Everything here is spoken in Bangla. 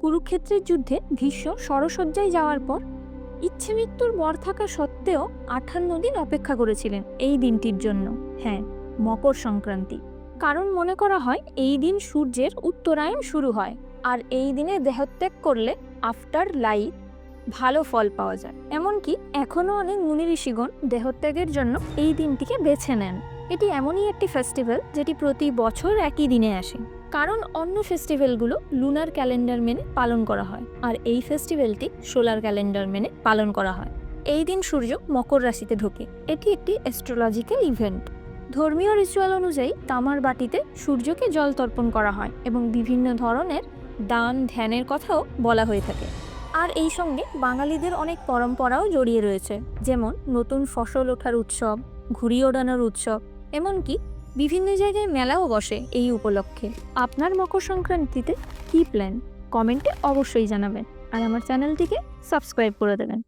কুরুক্ষেত্রের যুদ্ধে ভীষ্ম শরশয্যায় যাওয়ার পর ইচ্ছে মৃত্যুর বর থাকা সত্ত্বেও 58 দিন অপেক্ষা করেছিলেন এই দিনটির জন্য। হ্যাঁ, মকর সংক্রান্তি। কারণ মনে করা হয় এই দিন সূর্যের উত্তরায়ণ শুরু হয়, আর এই দিনে দেহত্যাগ করলে আফটার লাইফ ভালো ফল পাওয়া যায়। এমনকি এখনও অনেক মুনি ঋষিগণ দেহত্যাগের জন্য এই দিনটিকে বেছে নেন। এটি এমনই একটি ফেস্টিভ্যাল যেটি প্রতি বছর একই দিনে আসে, কারণ অন্য ফেস্টিভ্যালগুলো লুনার ক্যালেন্ডার মেনে পালন করা হয়, আর এই ফেস্টিভ্যালটি সোলার ক্যালেন্ডার মেনে পালন করা হয়। এই দিন সূর্য মকর রাশিতে ঢোকে। এটি একটি অ্যাস্ট্রোলজিক্যাল ইভেন্ট। ধর্মীয় রিচুয়াল অনুযায়ী তামার বাটিতে সূর্যকে জল তর্পণ করা হয় এবং বিভিন্ন ধরনের দান ধ্যানের কথাও বলা হয়ে থাকে। আর এই সঙ্গে বাঙালিদের অনেক পরম্পরাও জড়িয়ে রয়েছে, যেমন নতুন ফসল ওঠার উৎসব, ঘুড়ি ওড়ানোর উৎসব, এমনকি বিভিন্ন জায়গায় মেলাও বসে এই উপলক্ষে। আপনার মকর সংক্রান্তিতে কী প্ল্যান? কমেন্টে অবশ্যই জানাবেন, আর আমার চ্যানেলটিকে সাবস্ক্রাইব করে দেবেন।